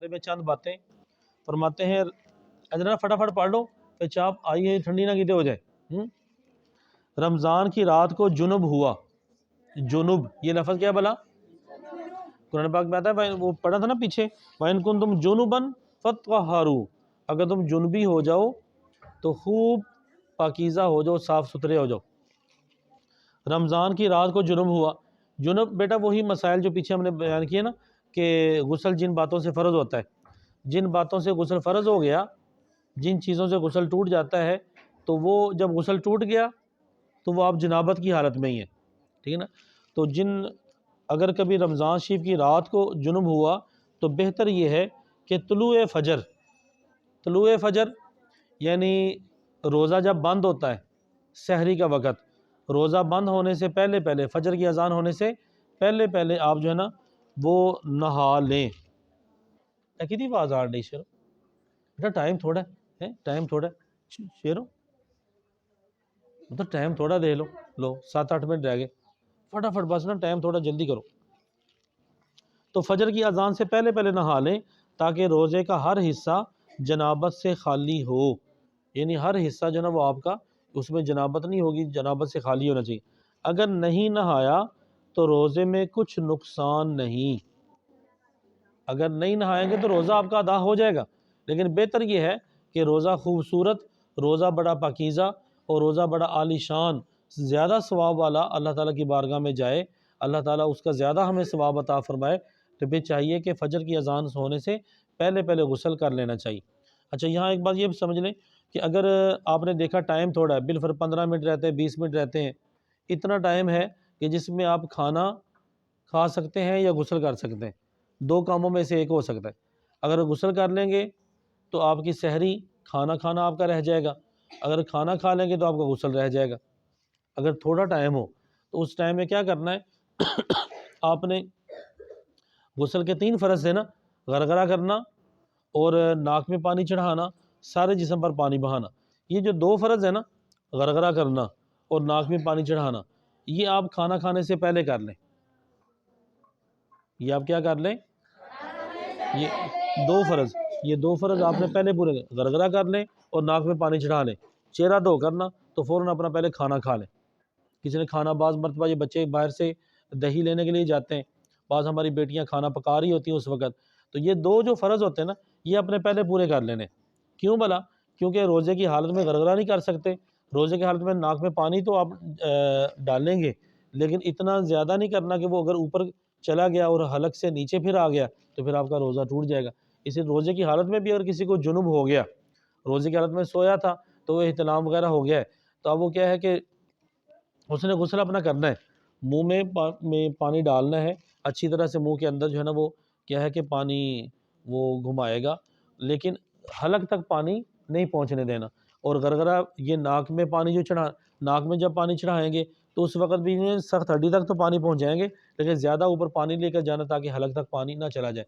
میں چند باتیں فرماتے ہیں، ادنا فٹافٹ پڑھ لو پھر چاپ آئیے ٹھنڈی نہ کیتے ہو جائے۔ رمضان کی رات کو جنب ہوا، جنب یہ لفظ کیا بلا؟ قرآن پاک میں آتا ہے، وہ پڑھا تھا نا پیچھے، وَإِن كُنتُمْ جُنُبًا فَاطَّهَّرُوا، اگر تم جنبی ہو جاؤ تو خوب پاکیزہ ہو جاؤ، صاف ستھرے ہو جاؤ۔ رمضان کی رات کو جنب ہوا، جنب بیٹا وہی مسائل جو پیچھے ہم نے بیان کیے نا، کہ غسل جن باتوں سے فرض ہوتا ہے، جن باتوں سے غسل فرض ہو گیا، جن چیزوں سے غسل ٹوٹ جاتا ہے، تو وہ جب غسل ٹوٹ گیا تو وہ آپ جنابت کی حالت میں ہی ہیں، ٹھیک ہے نا۔ تو اگر کبھی رمضان شریف کی رات کو جنب ہوا تو بہتر یہ ہے کہ طلوع فجر یعنی روزہ جب بند ہوتا ہے، سحری کا وقت، روزہ بند ہونے سے پہلے فجر کی اذان ہونے سے پہلے آپ جو ہے نا وہ نہا لیں۔ کتنی آواز آ رہی شیرو بیٹا، ٹائم تھوڑا ہے، ٹائم تھوڑا ہے شیرو، مطلب ٹائم تھوڑا دے لو 7-8 منٹ رہ گئے، فٹافٹ بس نا ٹائم تھوڑا جلدی کرو۔ تو فجر کی اذان سے پہلے نہا لیں تاکہ روزے کا ہر حصہ جنابت سے خالی ہو، یعنی ہر حصہ جو نا وہ آپ کا اس میں جنابت نہیں ہوگی، جنابت سے خالی ہونا چاہیے۔ اگر نہیں نہایا تو روزے میں کچھ نقصان نہیں، اگر نہیں نہائیں گے تو روزہ آپ کا ادا ہو جائے گا، لیکن بہتر یہ ہے کہ روزہ خوبصورت، روزہ بڑا پاکیزہ اور روزہ بڑا عالی شان، زیادہ ثواب والا اللہ تعالیٰ کی بارگاہ میں جائے، اللہ تعالیٰ اس کا زیادہ ہمیں ثواب عطا فرمائے، تو پھر چاہیے کہ فجر کی اذان ہونے سے پہلے غسل کر لینا چاہیے۔ اچھا یہاں ایک بات یہ بھی سمجھ لیں کہ اگر آپ نے دیکھا ٹائم تھوڑا ہے، بالفر 15 منٹ رہتے ہیں، 20 منٹ رہتے ہیں، اتنا ٹائم ہے کہ جس میں آپ کھانا کھا سکتے ہیں یا غسل کر سکتے ہیں، دو کاموں میں سے ایک ہو سکتا ہے۔ اگر غسل کر لیں گے تو آپ کی سحری کھانا آپ کا رہ جائے گا، اگر کھانا کھا لیں گے تو آپ کا غسل رہ جائے گا۔ اگر تھوڑا ٹائم ہو تو اس ٹائم میں کیا کرنا ہے آپ نے غسل کے 3 فرض ہے نا، غرغرہ کرنا اور ناک میں پانی چڑھانا، سارے جسم پر پانی بہانا، یہ جو 2 فرض ہے نا، غرغرہ کرنا اور ناک میں پانی چڑھانا، یہ آپ کھانا کھانے سے پہلے کر لیں، یہ آپ کیا کر لیں، یہ دو فرض آپ نے پہلے پورے غرغرہ کر لیں اور ناک میں پانی چڑھا لیں، چہرہ دھو کرنا تو فوراً اپنا پہلے کھانا کھا لیں۔ کسی نے کھانا، بعض مرتبہ یہ بچے باہر سے دہی لینے کے لیے جاتے ہیں، بعض ہماری بیٹیاں کھانا پکا رہی ہوتی ہیں اس وقت، تو یہ 2 جو فرض ہوتے ہیں نا یہ اپنے پہلے پورے کر لینے۔ کیوں بلا؟ کیونکہ روزے کی حالت میں غرغرہ نہیں کر سکتے، روزے کی حالت میں ناک میں پانی تو آپ ڈالیں گے، لیکن اتنا زیادہ نہیں کرنا کہ وہ اگر اوپر چلا گیا اور حلق سے نیچے پھر آ گیا تو پھر آپ کا روزہ ٹوٹ جائے گا۔ اسی روزے کی حالت میں بھی اگر کسی کو جنب ہو گیا، روزے کی حالت میں سویا تھا تو وہ احتلام وغیرہ ہو گیا ہے، تو اب وہ کیا ہے کہ اس نے غسل اپنا کرنا ہے، منہ میں پانی ڈالنا ہے، اچھی طرح سے منہ کے اندر جو ہے نا وہ کیا ہے کہ پانی وہ گھمائے گا، لیکن حلق تک پانی نہیں پہنچنے دینا، اور غرغرہ یہ ناک میں پانی ناک میں جب پانی چڑھائیں گے تو اس وقت بھی سخت ہڈی تک تو پانی پہنچ جائیں گے، لیکن زیادہ اوپر پانی لے کر جانا تاکہ حلق تک پانی نہ چلا جائے۔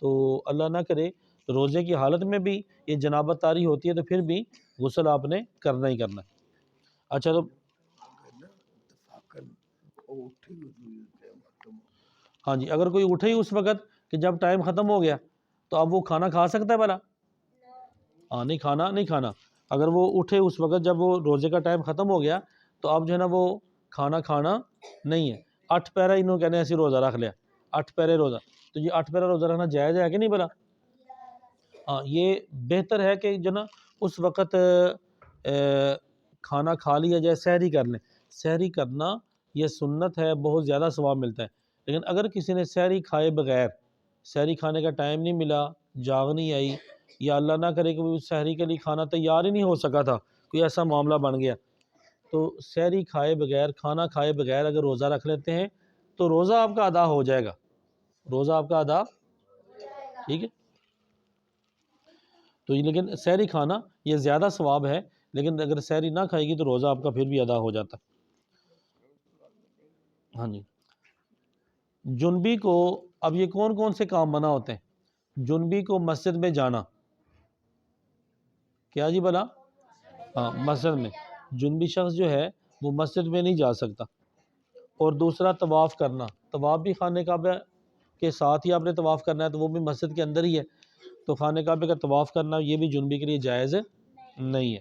تو اللہ نہ کرے روزے کی حالت میں بھی یہ جنابت طاری ہوتی ہے تو پھر بھی غسل آپ نے کرنا ہی کرنا ہے۔ اچھا تو ہاں جی، اگر کوئی اٹھے ہی اس وقت کہ جب ٹائم ختم ہو گیا تو اب وہ کھانا کھا سکتا ہے بھلا؟ ہاں نہیں کھانا، اگر وہ اٹھے اس وقت جب وہ روزے کا ٹائم ختم ہو گیا تو اب جو ہے نا وہ کھانا نہیں ہے۔ 8 پیرا انہوں کہنے ایسی روزہ رکھ لیا، 8 پیرے روزہ، تو یہ 8 پیرا روزہ رکھنا جائز ہے کہ نہیں بھلا؟ ہاں یہ بہتر ہے کہ جو نا اس وقت کھانا کھا لیا جائے، سحری کر لیں، سحری کرنا یہ سنت ہے، بہت زیادہ ثواب ملتا ہے۔ لیکن اگر کسی نے سحری کھائے بغیر، سحری کھانے کا ٹائم نہیں ملا، جاگ نہیں آئی، یا اللہ نہ کرے کہ وہ سحری کے لیے کھانا تیار ہی نہیں ہو سکا تھا، کوئی ایسا معاملہ بن گیا، تو سحری کھائے بغیر، کھانا کھائے بغیر اگر روزہ رکھ لیتے ہیں تو روزہ آپ کا ادا ہو جائے گا، روزہ آپ کا ادا، ٹھیک ہے۔ تو لیکن سحری کھانا یہ زیادہ ثواب ہے، لیکن اگر سحری نہ کھائے گی تو روزہ آپ کا پھر بھی ادا ہو جاتا ہے۔ ہاں جی، جنبی کو اب یہ کون سے کام منع ہوتے ہیں؟ جنبی کو مسجد میں جانا، کیا جی بلا؟ ہاں مسجد میں جنبی شخص جو ہے وہ مسجد میں نہیں جا سکتا، اور دوسرا طواف کرنا، طواف بھی خانہ کعبہ کے ساتھ ہی آپ نے طواف کرنا ہے تو وہ بھی مسجد کے اندر ہی ہے، تو خانہ کعبے کا طواف کرنا یہ بھی جنبی کے لیے جائز نہیں ہے۔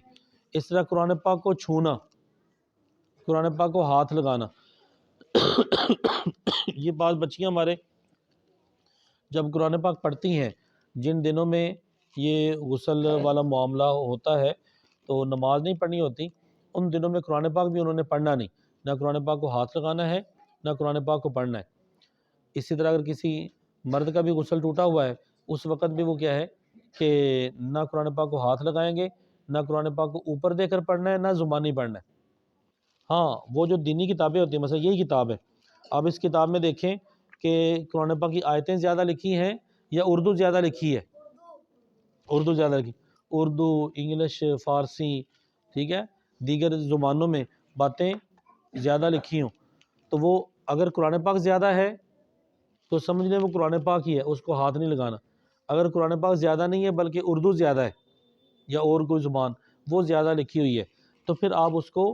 اس طرح قرآن پاک کو چھونا، قرآن پاک کو ہاتھ لگانا، یہ بعض بچیاں ہمارے جب قرآن پاک پڑھتی ہیں، جن دنوں میں یہ غسل والا معاملہ ہوتا ہے تو نماز نہیں پڑھنی ہوتی، ان دنوں میں قرآن پاک بھی انہوں نے پڑھنا نہیں، نہ قرآن پاک کو ہاتھ لگانا ہے نہ قرآن پاک کو پڑھنا ہے۔ اسی طرح اگر کسی مرد کا بھی غسل ٹوٹا ہوا ہے، اس وقت بھی وہ کیا ہے کہ نہ قرآن پاک کو ہاتھ لگائیں گے، نہ قرآن پاک کو اوپر دے کر پڑھنا ہے، نہ زبانی پڑھنا ہے۔ ہاں وہ جو دینی کتابیں ہوتی ہیں، مثلا یہی کتاب ہے، اب اس کتاب میں دیکھیں کہ قرآن پاک کی آیتیں زیادہ لکھی ہیں یا اردو زیادہ لکھی ہے، اردو زیادہ لکھی، اردو، انگلش، فارسی، ٹھیک ہے، دیگر زبانوں میں باتیں زیادہ لکھی ہوں، تو وہ اگر قرآن پاک زیادہ ہے تو سمجھ لیں وہ قرآن پاک ہی ہے، اس کو ہاتھ نہیں لگانا۔ اگر قرآن پاک زیادہ نہیں ہے بلکہ اردو زیادہ ہے یا اور کوئی زبان وہ زیادہ لکھی ہوئی ہے، تو پھر آپ اس کو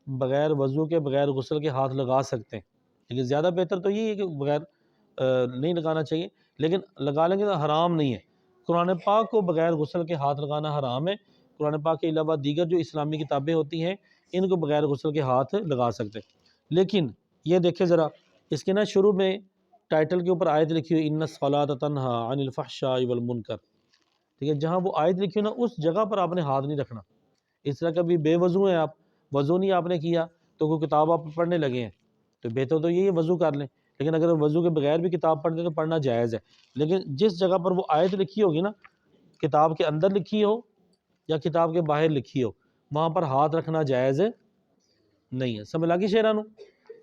بغیر وضو کے، بغیر غسل کے ہاتھ لگا سکتے ہیں، لیکن زیادہ بہتر تو یہ ہے کہ بغیر نہیں لگانا چاہیے، لیکن لگا لیں گے تو حرام نہیں ہے۔ قرآن پاک کو بغیر غسل کے ہاتھ لگانا حرام ہے، قرآن پاک کے علاوہ دیگر جو اسلامی کتابیں ہوتی ہیں ان کو بغیر غسل کے ہاتھ لگا سکتے ہیں۔ لیکن یہ دیکھیں ذرا، اس کے نا شروع میں ٹائٹل کے اوپر آیت لکھی ہوئی ان الصلاۃ تنہی عن الفحشاء والمنکر، ٹھیک ہے، جہاں وہ آیت لکھی ہو نا اس جگہ پر آپ نے ہاتھ نہیں رکھنا۔ اس طرح کبھی بے وضو ہیں آپ، وضو نہیں آپ نے کیا تو کوئی کتاب آپ پڑھنے لگے ہیں تو بہتر تو یہی ہے وضو کر لیں، لیکن اگر وضو کے بغیر بھی کتاب پڑھتے تو پڑھنا جائز ہے۔ لیکن جس جگہ پر وہ آیت لکھی ہوگی نا، کتاب کے اندر لکھی ہو یا کتاب کے باہر لکھی ہو، وہاں پر ہاتھ رکھنا جائز نہیں ہے۔ سمجھ لگی شیرانو؟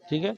ٹھیک ہے۔